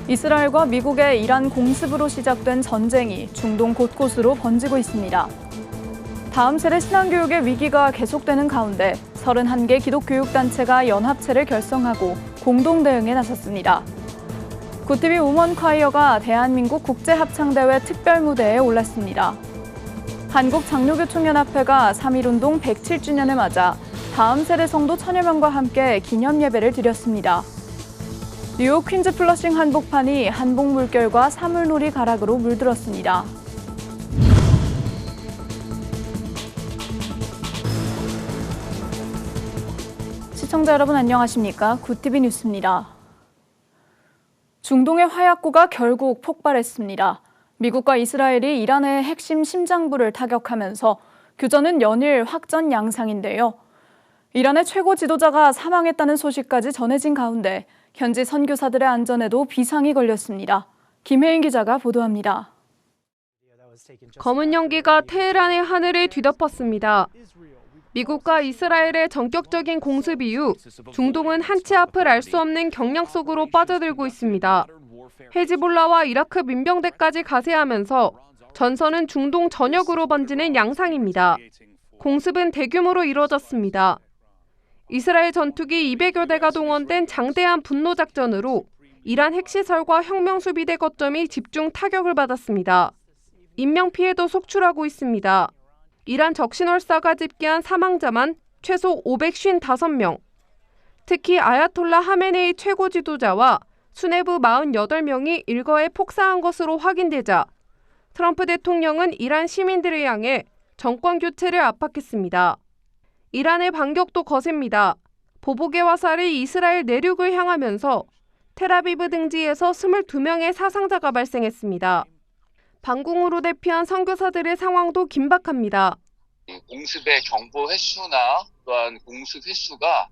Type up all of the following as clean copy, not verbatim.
이스라엘과 미국의 이란 공습으로 시작된 전쟁이 중동 곳곳으로 번지고 있습니다. 다음 세대 신앙교육의 위기가 계속되는 가운데 31개 기독교육단체가 연합체를 결성하고 공동 대응에 나섰습니다. 구티비 우먼콰이어가 대한민국 국제합창대회 특별무대에 올랐습니다. 한국장로교총연합회가 3.1운동 107주년을 맞아 다음 세대 성도 1000여 명과 함께 기념 예배를 드렸습니다. 뉴욕 퀸즈 플러싱 한복판이 한복 물결과 사물놀이 가락으로 물들었습니다. 시청자 여러분 안녕하십니까? 구티비 뉴스입니다. 중동의 화약고가 결국 폭발했습니다. 미국과 이스라엘이 이란의 핵심 심장부를 타격하면서 교전은 연일 확전 양상인데요. 이란의 최고 지도자가 사망했다는 소식까지 전해진 가운데 현지 선교사들의 안전에도 비상이 걸렸습니다. 김혜인 기자가 보도합니다. 검은 연기가 테헤란의 하늘을 뒤덮었습니다. 미국과 이스라엘의 전격적인 공습 이후 중동은 한치 앞을 알 수 없는 경력 속으로 빠져들고 있습니다. 헤즈볼라와 이라크 민병대까지 가세하면서 전선은 중동 전역으로 번지는 양상입니다. 공습은 대규모로 이루어졌습니다. 이스라엘 전투기 200여 대가 동원된 장대한 분노작전으로 이란 핵시설과 혁명수비대 거점이 집중 타격을 받았습니다. 인명피해도 속출하고 있습니다. 이란 적신월사가 집계한 사망자만 최소 555명. 특히 아야톨라 하메네이 최고 지도자와 수뇌부 48명이 일거에 폭사한 것으로 확인되자 트럼프 대통령은 이란 시민들을 향해 정권 교체를 압박했습니다. 이란의 반격도 거셉니다. 보복의 화살이 이스라엘 내륙을 향하면서 텔아비브 등지에서 22명의 사상자가 발생했습니다. 반공으로 대피한 선교사들의 상황도 긴박합니다. 공습의 경보 횟수나 또한 공습 횟수가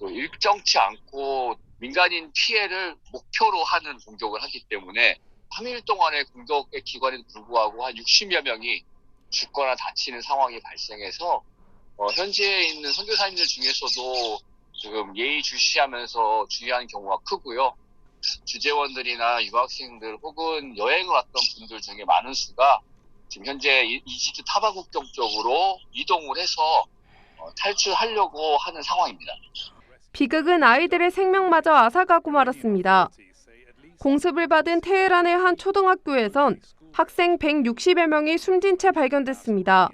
일정치 않고 민간인 피해를 목표로 하는 공격을 하기 때문에 3일 동안의 공격의 기간에도 불구하고 한 60여 명이 죽거나 다치는 상황이 발생해서 현지에 있는 선교사님들 중에서도 지금 예의주시하면서 주의하는 경우가 크고요. 주재원들이나 유학생들 혹은 여행을 왔던 분들 중에 많은 수가 지금 현재 이집트 타바 국경 쪽으로 이동을 해서 탈출하려고 하는 상황입니다. 비극은 아이들의 생명마저 앗아가고 말았습니다. 공습을 받은 테헤란의 한 초등학교에선 학생 160여 명이 숨진 채 발견됐습니다.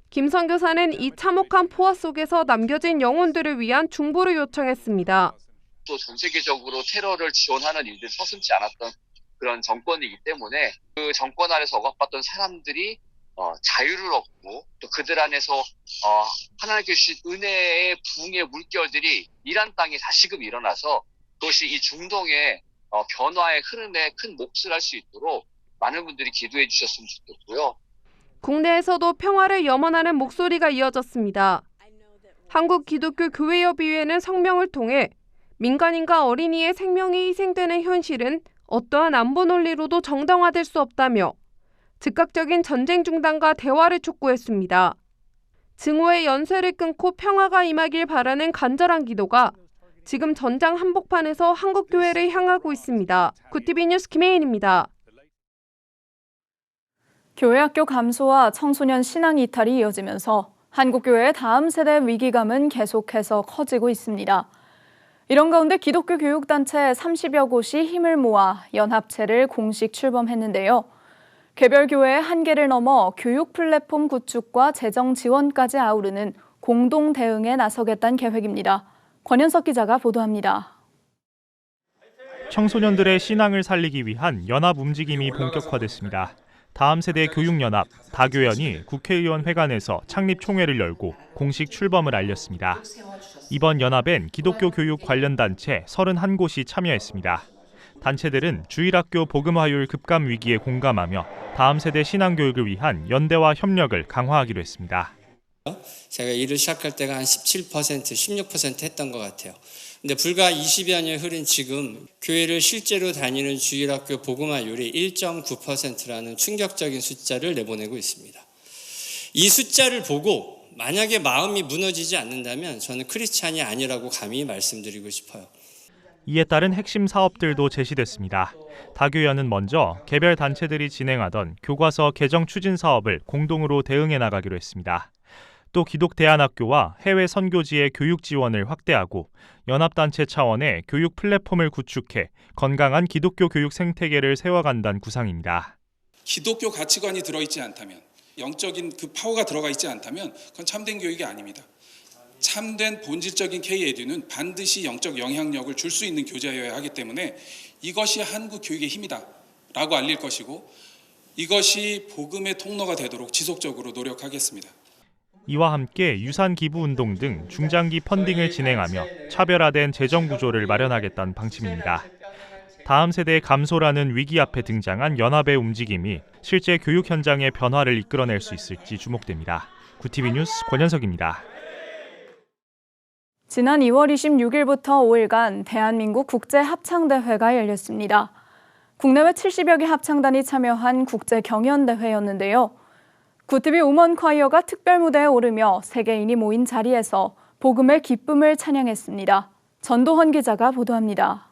김 선교사는 이 참혹한 포화 속에서 남겨진 영혼들을 위한 중보를 요청했습니다. 또 전 세계적으로 테러를 지원하는 일들이 서슴지 않았던 그런 정권이기 때문에 그 정권 아래서 억압받던 사람들이 자유를 얻고 또 그들 안에서 하나님께 주신 은혜의 부흥의 물결들이 이란 땅에 다시금 일어나서 그것이 이 중동의 변화의 흐름에 큰 몫을 할 수 있도록 많은 분들이 기도해 주셨으면 좋겠고요. 국내에서도 평화를 염원하는 목소리가 이어졌습니다. 한국기독교교회협의회는 성명을 통해 민간인과 어린이의 생명이 희생되는 현실은 어떠한 안보 논리로도 정당화될 수 없다며 즉각적인 전쟁 중단과 대화를 촉구했습니다. 증오의 연쇄를 끊고 평화가 임하길 바라는 간절한 기도가 지금 전장 한복판에서 한국교회를 향하고 있습니다. 구티비 뉴스 김혜인입니다. 교회학교 감소와 청소년 신앙 이탈이 이어지면서 한국교회의 다음 세대 위기감은 계속해서 커지고 있습니다. 이런 가운데 기독교 교육단체 30여 곳이 힘을 모아 연합체를 공식 출범했는데요. 개별 교회의 한계를 넘어 교육 플랫폼 구축과 재정 지원까지 아우르는 공동 대응에 나서겠다는 계획입니다. 권현석 기자가 보도합니다. 청소년들의 신앙을 살리기 위한 연합 움직임이 본격화됐습니다. 다음 세대 교육연합 다교연이 국회의원 회관에서 창립 총회를 열고 공식 출범을 알렸습니다. 이번 연합엔 기독교 교육 관련 단체 31곳이 참여했습니다. 단체들은 주일학교 복음화율 급감 위기에 공감하며 다음 세대 신앙 교육을 위한 연대와 협력을 강화하기로 했습니다. 제가 일을 시작할 때가 한 17%, 16% 했던 것 같아요. 근데 불과 20여 년 흐른 지금 교회를 실제로 다니는 주일학교 복음화율이 1.9%라는 충격적인 숫자를 내보내고 있습니다. 이 숫자를 보고 만약에 마음이 무너지지 않는다면 저는 크리스찬이 아니라고 감히 말씀드리고 싶어요. 이에 따른 핵심 사업들도 제시됐습니다. 다교연은 먼저 개별 단체들이 진행하던 교과서 개정 추진 사업을 공동으로 대응해 나가기로 했습니다. 또 기독대안학교와 해외 선교지의 교육 지원을 확대하고 연합단체 차원의 교육 플랫폼을 구축해 건강한 기독교 교육 생태계를 세워간다는 구상입니다. 기독교 가치관이 들어있지 않다면, 영적인 그 파워가 들어가 있지 않다면 그건 참된 교육이 아닙니다. 참된 본질적인 K-에듀는 반드시 영적 영향력을 줄 수 있는 교재여야 하기 때문에 이것이 한국 교육의 힘이다 라고 알릴 것이고, 이것이 복음의 통로가 되도록 지속적으로 노력하겠습니다. 이와 함께 유산 기부 운동 등 중장기 펀딩을 진행하며 차별화된 재정 구조를 마련하겠다는 방침입니다. 다음 세대의 감소라는 위기 앞에 등장한 연합의 움직임이 실제 교육 현장의 변화를 이끌어낼 수 있을지 주목됩니다. 구티비 뉴스 권현석입니다. 지난 2월 26일부터 5일간 대한민국 국제합창대회가 열렸습니다. 국내외 70여 개 합창단이 참여한 국제경연대회였는데요. 구티비 우먼 콰이어가 특별 무대에 오르며 세계인이 모인 자리에서 복음의 기쁨을 찬양했습니다. 전도헌 기자가 보도합니다.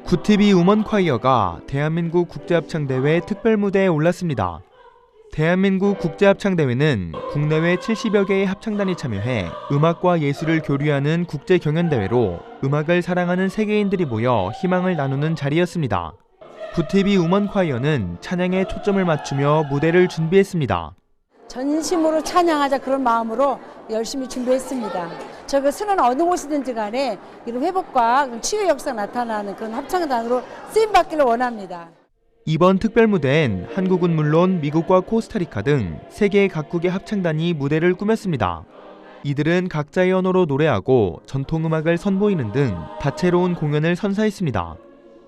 구티비 우먼 콰이어가 대한민국 국제합창대회 특별 무대에 올랐습니다. 대한민국 국제합창대회는 국내외 70여 개의 합창단이 참여해 음악과 예술을 교류하는 국제경연대회로 음악을 사랑하는 세계인들이 모여 희망을 나누는 자리였습니다. 구티비 우먼 콰이어는 찬양에 초점을 맞추며 무대를 준비했습니다. 전심으로 찬양하자 그런 마음으로 열심히 준비했습니다. 저희가 쓰는 어느 곳이든지 간에 이런 회복과 치유 역사가 나타나는 그런 합창단으로 쓰임받기를 원합니다. 이번 특별 무대엔 한국은 물론 미국과 코스타리카 등 세계 각국의 합창단이 무대를 꾸몄습니다. 이들은 각자의 언어로 노래하고 전통음악을 선보이는 등 다채로운 공연을 선사했습니다.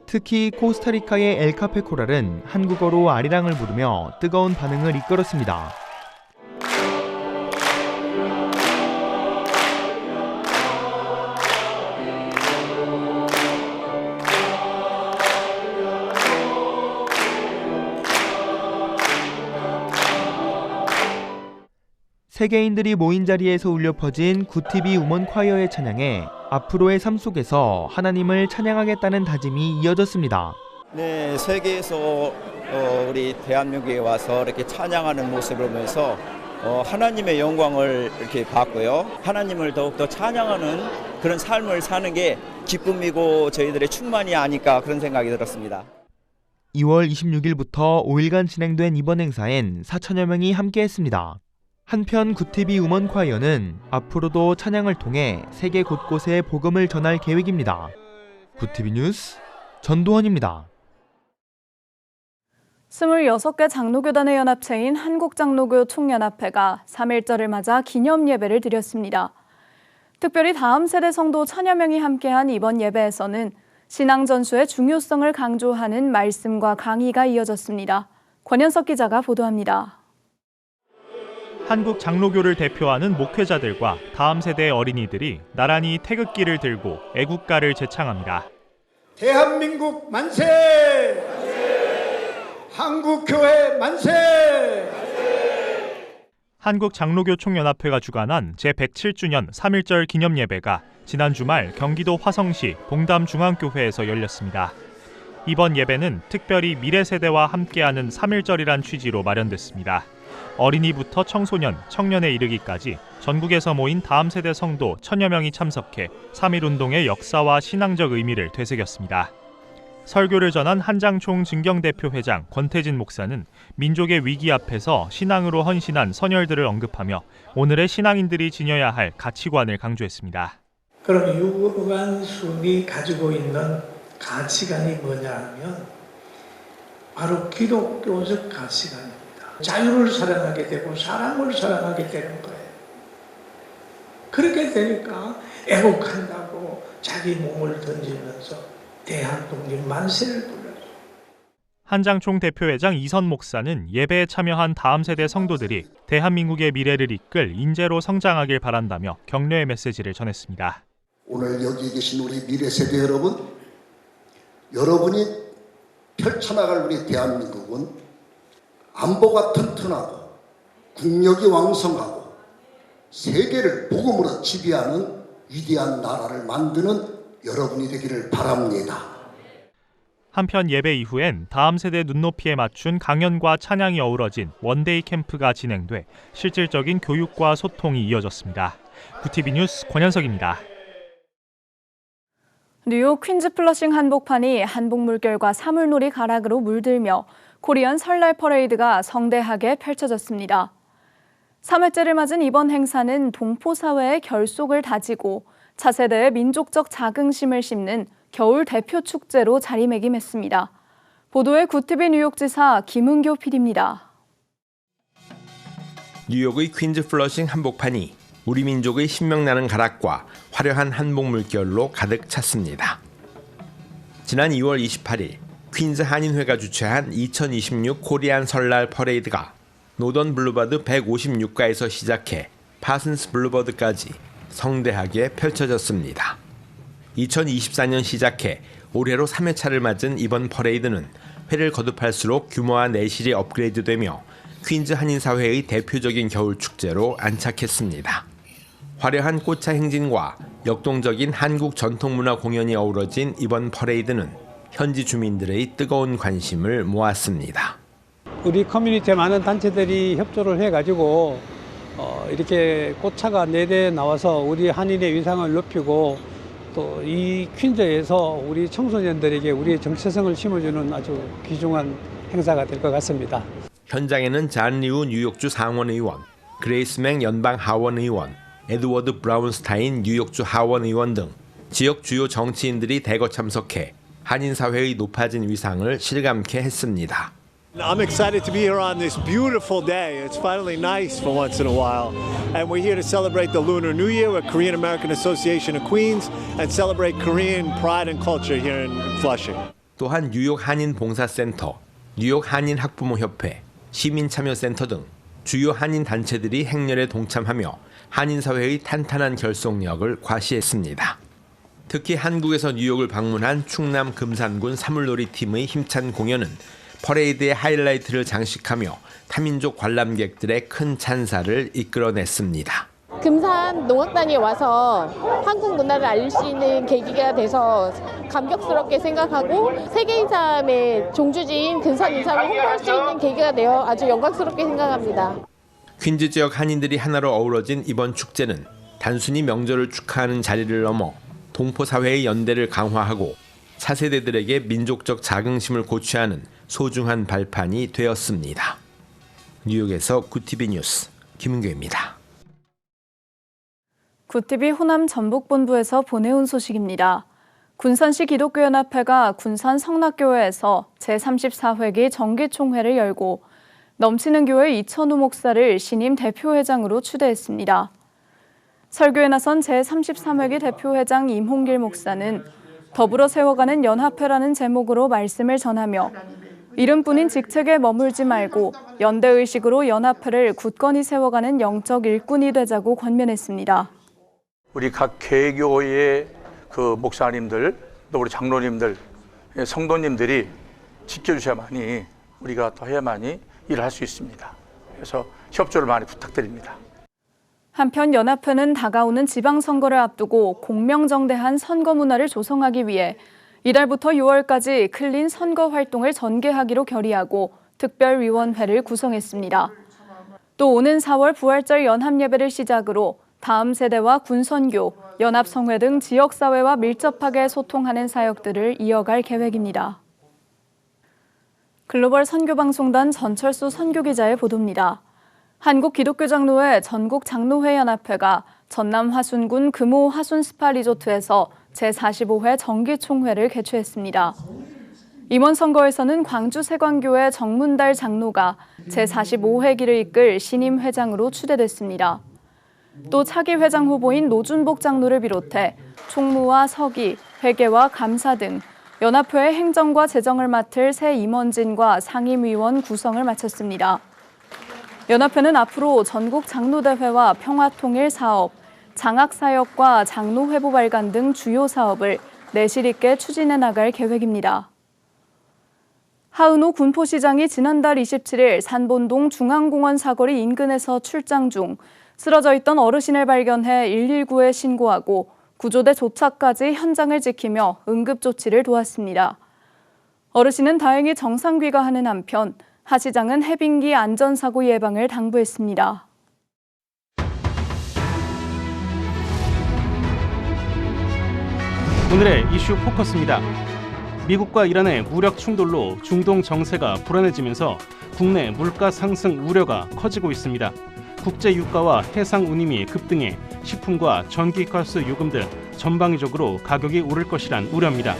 특히 코스타리카의 엘카페 코랄은 한국어로 아리랑을 부르며 뜨거운 반응을 이끌었습니다. 세계인들이 모인 자리에서 울려 퍼진 구티비 우먼 콰이어의 찬양에 앞으로의 삶 속에서 하나님을 찬양하겠다는 다짐이 이어졌습니다. 네, 세계에서 우리 대한민국에 와서 이렇게 찬양하는 모습을 보면서 하나님의 영광을 이렇게 봤고요. 하나님을 더욱더 찬양하는 그런 삶을 사는 게 기쁨이고 저희들의 충만이 아닐까 그런 생각이 들었습니다. 2월 26일부터 5일간 진행된 이번 행사엔 4천여 명이 함께했습니다. 한편 구티비 우먼 콰이어는 앞으로도 찬양을 통해 세계 곳곳에 복음을 전할 계획입니다. 구티비 뉴스 전도헌입니다. 26개 장로교단의 연합체인 한국장로교 총연합회가 3.1절을 맞아 기념 예배를 드렸습니다. 특별히 다음 세대 성도 천여 명이 함께한 이번 예배에서는 신앙 전수의 중요성을 강조하는 말씀과 강의가 이어졌습니다. 권현석 기자가 보도합니다. 한국 장로교를 대표하는 목회자들과 다음 세대의 어린이들이 나란히 태극기를 들고 애국가를 제창합니다. 대한민국 만세! 한국교회 만세! 한국 장로교 총연합회가 주관한 제107주년 3.1절 기념예배가 지난 주말 경기도 화성시 봉담중앙교회에서 열렸습니다. 이번 예배는 특별히 미래 세대와 함께하는 3.1절이란 취지로 마련됐습니다. 어린이부터 청소년, 청년에 이르기까지 전국에서 모인 다음 세대 성도 천여 명이 참석해 3.1운동의 역사와 신앙적 의미를 되새겼습니다. 설교를 전한 한장총 증경대표 회장 권태진 목사는 민족의 위기 앞에서 신앙으로 헌신한 선열들을 언급하며 오늘의 신앙인들이 지녀야 할 가치관을 강조했습니다. 그럼 유관순이 가지고 있는 가치관이 뭐냐 하면 바로 기독교적 가치관입니다. 자유를 사랑하게 되고 사랑을 사랑하게 되는 거예요. 그렇게 되니까 애국한다고 자기 몸을 던지면서 대한독립 만세를 불러요. 한장총 대표회장 이선 목사는 예배에 참여한 다음 세대 성도들이 대한민국의 미래를 이끌 인재로 성장하길 바란다며 격려의 메시지를 전했습니다. 오늘 여기 계신 우리 미래 세대 여러분, 여러분이 펼쳐나갈 우리 대한민국은 안보가 튼튼하고 국력이 왕성하고 세계를 복음으로 지배하는 위대한 나라를 만드는 여러분이 되기를 바랍니다. 한편 예배 이후엔 다음 세대 눈높이에 맞춘 강연과 찬양이 어우러진 원데이 캠프가 진행돼 실질적인 교육과 소통이 이어졌습니다. 구티비 뉴스 권현석입니다. 뉴욕 퀸즈 플러싱 한복판이 한복 물결과 사물놀이 가락으로 물들며 코리안 설날 퍼레이드가 성대하게 펼쳐졌습니다. 3회째를 맞은 이번 행사는 동포사회의 결속을 다지고 차세대의 민족적 자긍심을 심는 겨울 대표 축제로 자리매김했습니다. 보도에 구티비 뉴욕지사 김은교 PD입니다. 뉴욕의 퀸즈 플러싱 한복판이 우리 민족의 신명나는 가락과 화려한 한복 물결로 가득 찼습니다. 지난 2월 28일 퀸즈 한인회가 주최한 2026 코리안 설날 퍼레이드가 노던 블루버드 156가에서 시작해 파슨스 블루버드까지 성대하게 펼쳐졌습니다. 2024년 시작해 올해로 3회차를 맞은 이번 퍼레이드는 회를 거듭할수록 규모와 내실이 업그레이드되며 퀸즈 한인사회의 대표적인 겨울 축제로 안착했습니다. 화려한 꽃차 행진과 역동적인 한국 전통문화 공연이 어우러진 이번 퍼레이드는 현지 주민들의 뜨거운 관심을 모았습니다. 우리 커뮤니티에 많은 단체들이 협조를 해가지고 이렇게 꽃차가 4대 나와서 우리 한인의 위상을 높이고 또 이 퀸즈에서 우리 청소년들에게 우리의 정체성을 심어주는 아주 귀중한 행사가 될 것 같습니다. 현장에는 잔 리우 뉴욕주 상원의원, 그레이스 맥 연방 하원의원, 에드워드 브라운스타인 뉴욕주 하원의원 등 지역 주요 정치인들이 대거 참석해 한인사회의 높아진 위상을 실감케 했습니다. I'm excited to be here on this beautiful day. It's finally nice for once in a while. And we're here to celebrate the Lunar New Year with Korean American Association of Queens and celebrate Korean pride and culture here in Flushing. 또한 뉴욕 한인 봉사센터, 뉴욕 한인 학부모협회, 시민참여센터 등 주요 한인 단체들이 행렬에 동참하며 한인사회의 탄탄한 결속력을 과시했습니다. 특히 한국에서 뉴욕을 방문한 충남 금산군 사물놀이 팀의 힘찬 공연은 퍼레이드의 하이라이트를 장식하며 타민족 관람객들의 큰 찬사를 이끌어냈습니다. 금산 농악단에 와서 한국 문화를 알릴 수 있는 계기가 돼서 감격스럽게 생각하고 세계인삼의 종주지인 금산인삼을 홍보할 수 있는 계기가 되어 아주 영광스럽게 생각합니다. 퀸즈 지역 한인들이 하나로 어우러진 이번 축제는 단순히 명절을 축하하는 자리를 넘어 동포사회의 연대를 강화하고 차세대들에게 민족적 자긍심을 고취하는 소중한 발판이 되었습니다. 뉴욕에서 구티비 뉴스 김은교입니다. 구티비 호남 전북본부에서 보내온 소식입니다. 군산시 기독교연합회가 군산 성락교회에서 제34회기 정기총회를 열고 넘치는 교회 이천우 목사를 신임 대표회장으로 추대했습니다. 설교에 나선 제33회기 대표회장 임홍길 목사는 더불어 세워가는 연합회라는 제목으로 말씀을 전하며 이름뿐인 직책에 머물지 말고 연대의식으로 연합회를 굳건히 세워가는 영적 일꾼이 되자고 권면했습니다. 우리 각 개교의 그 목사님들, 또 우리 장로님들, 성도님들이 지켜주셔야만이 우리가 더 해야만이 일을 할 수 있습니다. 그래서 협조를 많이 부탁드립니다. 한편 연합회는 다가오는 지방선거를 앞두고 공명정대한 선거 문화를 조성하기 위해 이달부터 6월까지 클린 선거 활동을 전개하기로 결의하고 특별위원회를 구성했습니다. 또 오는 4월 부활절 연합예배를 시작으로 다음 세대와 군선교, 연합성회 등 지역사회와 밀접하게 소통하는 사역들을 이어갈 계획입니다. 글로벌 선교방송단 전철수 선교기자의 보도입니다. 한국기독교장로회 전국장로회연합회가 전남 화순군 금호 화순스파 리조트에서 제45회 정기총회를 개최했습니다. 이번 선거에서는 광주 세광교회 정문달 장로가 제45회기를 이끌 신임 회장으로 추대됐습니다. 또 차기 회장 후보인 노준복 장로를 비롯해 총무와 서기, 회계와 감사 등 연합회의 행정과 재정을 맡을 새 임원진과 상임위원 구성을 마쳤습니다. 연합회는 앞으로 전국 장로대회와 평화통일 사업, 장학사역과 장로회보 발간 등 주요 사업을 내실 있게 추진해 나갈 계획입니다. 하은호 군포시장이 지난달 27일 산본동 중앙공원 사거리 인근에서 출장 중 쓰러져 있던 어르신을 발견해 119에 신고하고 구조대 도착까지 현장을 지키며 응급조치를 도왔습니다. 어르신은 다행히 정상 귀가하는 한편 하 시장은 해빙기 안전사고 예방을 당부했습니다. 오늘의 이슈 포커스입니다. 미국과 이란의 무력 충돌로 중동 정세가 불안해지면서 국내 물가 상승 우려가 커지고 있습니다. 국제 유가와 해상 운임이 급등해 식품과 전기가스 요금 등 전방위적으로 가격이 오를 것이란 우려입니다.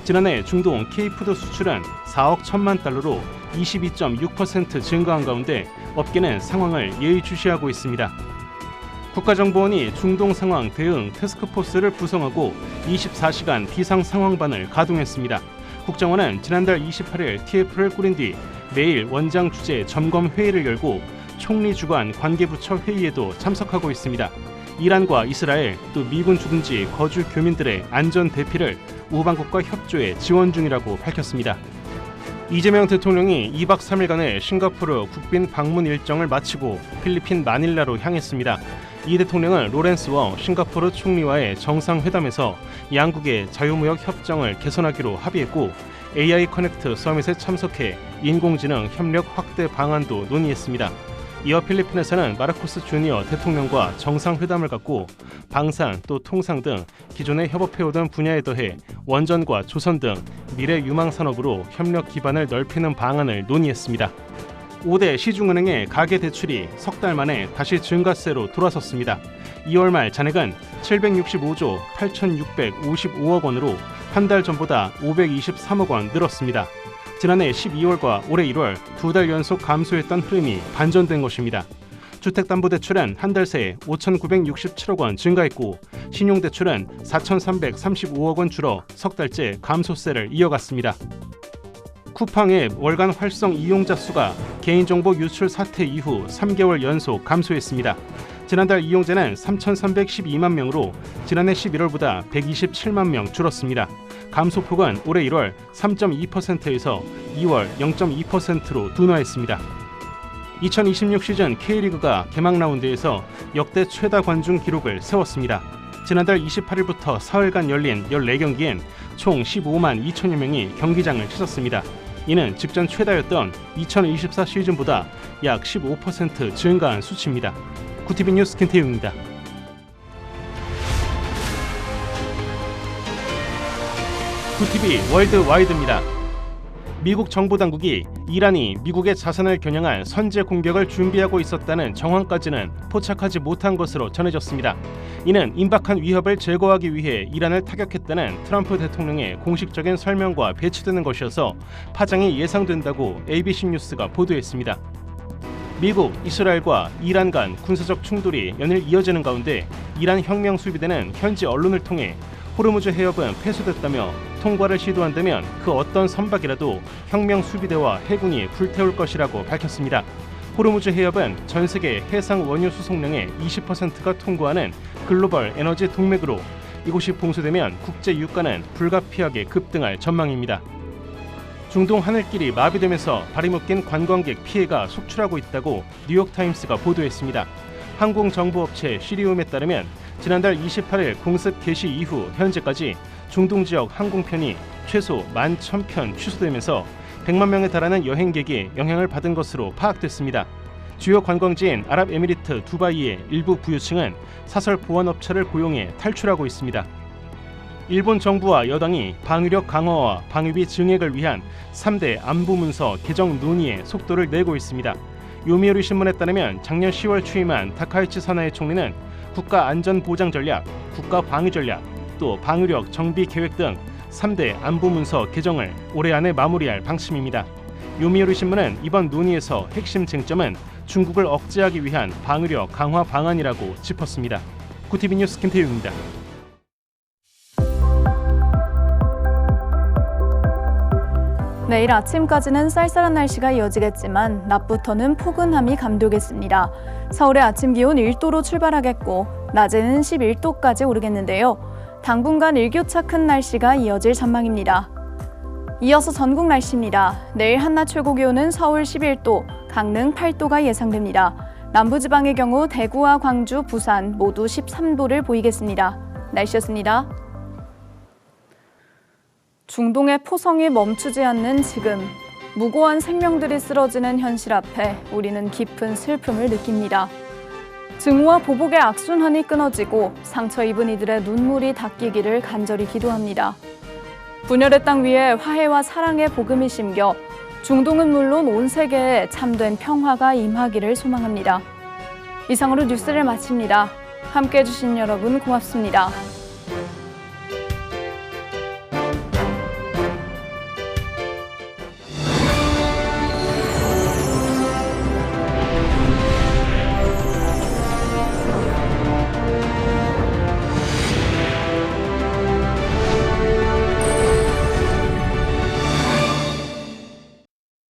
지난해 중동 K푸드 수출은 4억 1천만 달러로 22.6% 증가한 가운데 업계는 상황을 예의주시하고 있습니다. 국가정보원이 중동 상황 대응 태스크포스를 구성하고 24시간 비상상황반을 가동했습니다. 국정원은 지난달 28일 TF를 꾸린 뒤 매일 원장 주재 점검 회의를 열고 총리 주관 관계부처 회의에도 참석하고 있습니다. 이란과 이스라엘 또 미군 주둔지 거주 교민들의 안전 대피를 우방국과 협조에 지원 중이라고 밝혔습니다. 이재명 대통령이 2박 3일간의 싱가포르 국빈 방문 일정을 마치고 필리핀 마닐라로 향했습니다. 이 대통령은 로렌스워 싱가포르 총리와의 정상회담에서 양국의 자유무역 협정을 개선하기로 합의했고 AI 커넥트 서밋에 참석해 인공지능 협력 확대 방안도 논의했습니다. 이어 필리핀에서는 마르코스 주니어 대통령과 정상회담을 갖고 방산 또 통상 등 기존에 협업해오던 분야에 더해 원전과 조선 등 미래 유망 산업으로 협력 기반을 넓히는 방안을 논의했습니다. 5대 시중은행의 가계대출이 석 달 만에 다시 증가세로 돌아섰습니다. 2월 말 잔액은 765조 8,655억 원으로 한 달 전보다 523억 원 늘었습니다. 지난해 12월과 올해 1월 두 달 연속 감소했던 흐름이 반전된 것입니다. 주택담보대출은 한 달 새 5,967억 원 증가했고 신용대출은 4,335억 원 줄어 석 달째 감소세를 이어갔습니다. 쿠팡의 월간 활성 이용자 수가 개인정보 유출 사태 이후 3개월 연속 감소했습니다. 지난달 이용자는 3,312만 명으로 지난해 11월보다 127만 명 줄었습니다. 감소폭은 올해 1월 3.2%에서 2월 0.2%로 둔화했습니다. 2026 시즌 K리그가 개막 라운드에서 역대 최다 관중 기록을 세웠습니다. 지난달 28일부터 사흘간 열린 14경기엔 총 15만 2천여 명이 경기장을 찾았습니다. 이는 직전 최다였던 2024 시즌보다 약 15% 증가한 수치입니다. 구티비 뉴스 김태웅입니다. 구티비 월드와이드입니다. 미국 정보 당국이 이란이 미국의 자산을 겨냥한 선제 공격을 준비하고 있었다는 정황까지는 포착하지 못한 것으로 전해졌습니다. 이는 임박한 위협을 제거하기 위해 이란을 타격했다는 트럼프 대통령의 공식적인 설명과 배치되는 것이어서 파장이 예상된다고 ABC 뉴스가 보도했습니다. 미국, 이스라엘과 이란 간 군사적 충돌이 연일 이어지는 가운데 이란 혁명 수비대는 현지 언론을 통해 호르무즈 해협은 폐쇄됐다며 통과를 시도한다면 그 어떤 선박이라도 혁명 수비대와 해군이 불태울 것이라고 밝혔습니다. 호르무즈 해협은 전 세계 해상 원유 수송량의 20%가 통과하는 글로벌 에너지 동맥으로 이곳이 봉쇄되면 국제 유가는 불가피하게 급등할 전망입니다. 중동 하늘길이 마비되면서 발이 묶인 관광객 피해가 속출하고 있다고 뉴욕타임스가 보도했습니다. 항공정보업체 시리움에 따르면 지난달 28일 공습 개시 이후 현재까지 중동 지역 항공편이 최소 11,000편 취소되면서 100만 명에 달하는 여행객이 영향을 받은 것으로 파악됐습니다. 주요 관광지인 아랍에미리트 두바이의 일부 부유층은 사설 보안업체를 고용해 탈출하고 있습니다. 일본 정부와 여당이 방위력 강화와 방위비 증액을 위한 3대 안보 문서 개정 논의에 속도를 내고 있습니다. 요미우리 신문에 따르면 작년 10월 취임한 타카이치 사나이 총리는 국가 안전 보장 전략, 국가 방위 전략, 또 방위력 정비 계획 등 3대 안보 문서 개정을 올해 안에 마무리할 방침입니다. 요미우리 신문은 이번 논의에서 핵심 쟁점은 중국을 억제하기 위한 방위력 강화 방안이라고 짚었습니다. 구티비 뉴스 김태웅입니다. 내일 아침까지는 쌀쌀한 날씨가 이어지겠지만 낮부터는 포근함이 감돌겠습니다. 서울의 아침 기온 1도로 출발하겠고 낮에는 11도까지 오르겠는데요. 당분간 일교차 큰 날씨가 이어질 전망입니다. 이어서 전국 날씨입니다. 내일 한낮 최고 기온은 서울 11도, 강릉 8도가 예상됩니다. 남부지방의 경우 대구와 광주, 부산 모두 13도를 보이겠습니다. 날씨였습니다. 중동의 포성이 멈추지 않는 지금, 무고한 생명들이 쓰러지는 현실 앞에 우리는 깊은 슬픔을 느낍니다. 증오와 보복의 악순환이 끊어지고 상처 입은 이들의 눈물이 닦이기를 간절히 기도합니다. 분열의 땅 위에 화해와 사랑의 복음이 심겨 중동은 물론 온 세계에 참된 평화가 임하기를 소망합니다. 이상으로 뉴스를 마칩니다. 함께해 주신 여러분 고맙습니다.